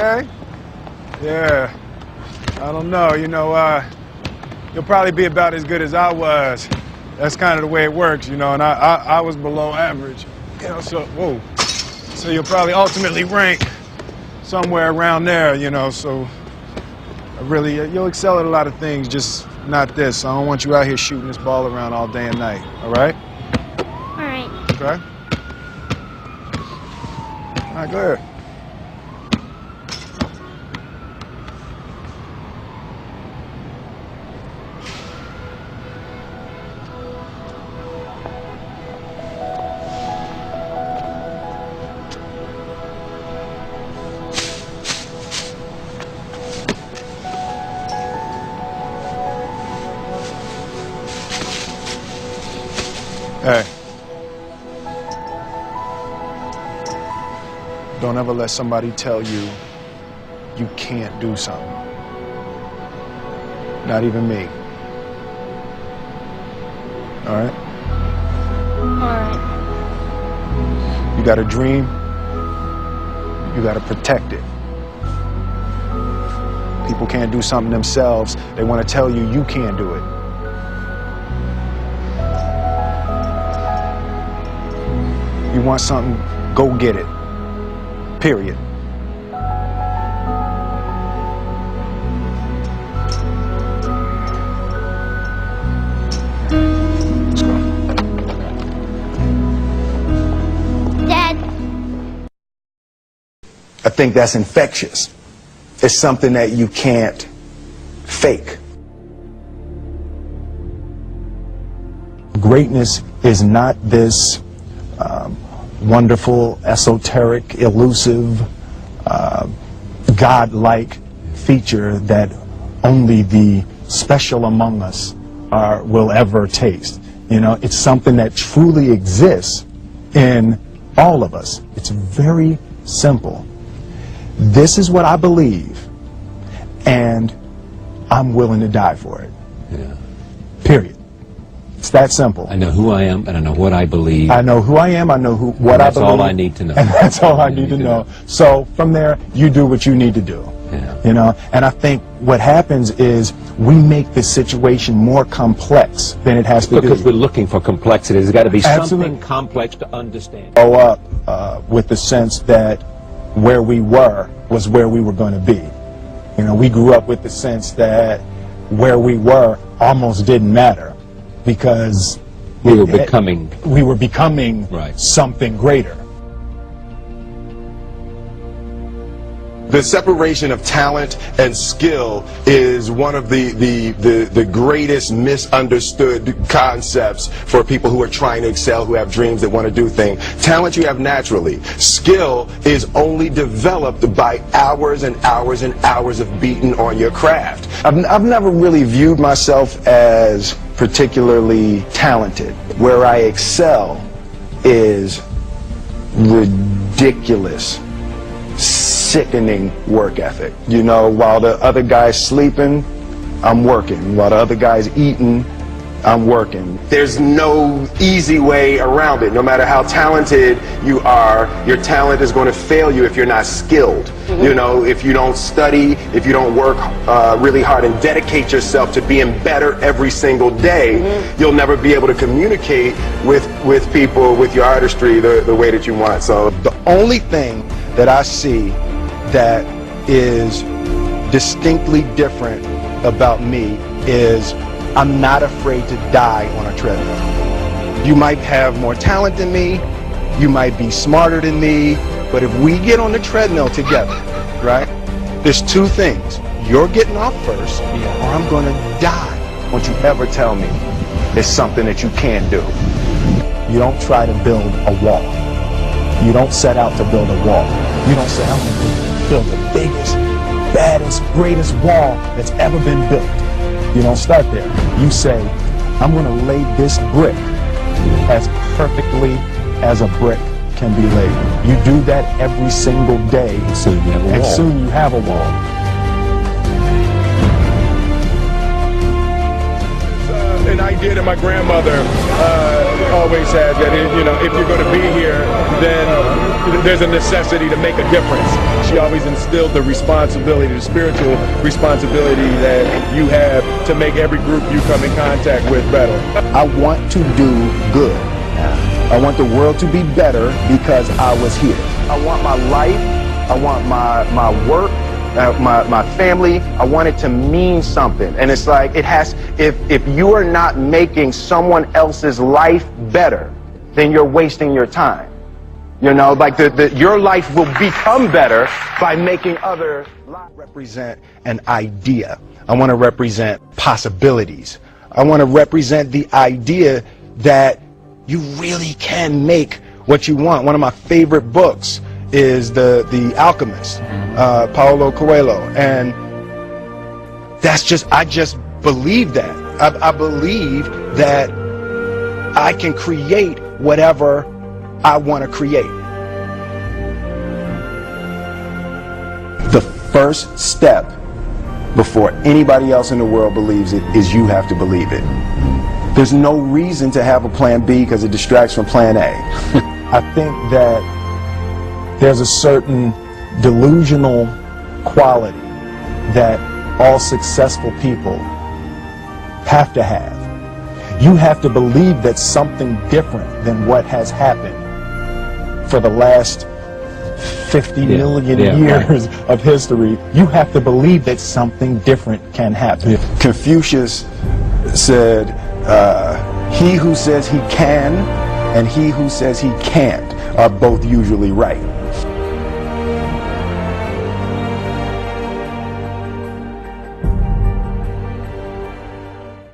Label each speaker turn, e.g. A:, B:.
A: Okay. Yeah. I don't know. You'll probably be about as good as I was. That's kind of the way it works, and I was below average. So you'll probably ultimately rank somewhere around there, so you'll excel at a lot of things, just not this. I don't want you out here shooting this ball around all day and night, all right?
B: All right.
A: Okay? All right, go ahead. Hey, don't ever let somebody tell you you can't do something. Not even me. All right?
B: All right.
A: You got a dream, you got to protect it. People can't do something themselves. They want to tell you you can't do it. You want something, go get it. Period. Let's go.
B: Dad.
A: I think that's infectious. It's something that you can't fake. Greatness is not this wonderful, esoteric, elusive, God-like feature that only the special among us will ever taste. It's something that truly exists in all of us. It's very simple. This is what I believe, and I'm willing to die for it.
C: Yeah.
A: Period. It's that simple.
C: I know who I am, and I know what I believe.
A: I know who I am, I know what I believe.
C: That's all I need to know.
A: And that's all I need to know. So from there, you do what you need to do.
C: Yeah.
A: And I think what happens is we make the situation more complex than it has to be.
C: Because we're looking for complexity. There's got to be
A: Absolutely.
C: something complex to understand.
A: Grow up with the sense that where we were was where we were going to be. We grew up with the sense that where we were almost didn't matter, because
C: we were becoming
A: right. Something greater.
D: The separation of talent and skill is one of the greatest misunderstood concepts for people who are trying to excel, who have dreams, that want to do things. Talent you have naturally. Skill is only developed by hours and hours and hours of beating on your craft. I've never really viewed myself as particularly talented. Where I excel is ridiculous, sickening work ethic. While the other guy's sleeping, I'm working. While the other guy's eating, I'm working. There's no easy way around it. No matter how talented you are, your talent is going to fail you if you're not skilled. Mm-hmm. If you don't study, if you don't work really hard and dedicate yourself to being better every single day, mm-hmm. you'll never be able to communicate with people, with your artistry, the way that you want. So the only thing that I see that is distinctly different about me is I'm not afraid to die on a treadmill. You might have more talent than me, you might be smarter than me, but if we get on the treadmill together, right, there's two things. You're getting off first, or I'm gonna die. Don't you ever tell me it's something that you can't do. You don't try to build a wall. You don't set out to build a wall. You don't say, I'm gonna build the biggest, baddest, greatest wall that's ever been built. You don't start there. You say, I'm going to lay this brick as perfectly as a brick can be laid. You do that every single day, and soon you have a wall. An
E: did, and my grandmother always said that if you're going to be here, then there's a necessity to make a difference. She always instilled the responsibility, the spiritual responsibility that you have to make every group you come in contact with better.
D: I want to do good. I want the world to be better because I was here. I want my life, I want my work, my family, I want it to mean something. And it's like, if you are not making someone else's life better, then you're wasting your time. Like your life will become better by making other lives. Represent an idea. I want to represent possibilities. I want to represent the idea that you really can make what you want. One of my favorite books is The Alchemist, Paulo Coelho, and I just believe that. I believe that I can create whatever I want to create. The first step before anybody else in the world believes it is you have to believe it. There's no reason to have a plan B because it distracts from plan A.
A: I think that there's a certain delusional quality that all successful people have to have. You have to believe that something different than what has happened for the last 50 million years of history. You have to believe that something different can happen.
D: Confucius said, he who says he can and he who says he can't are both usually right.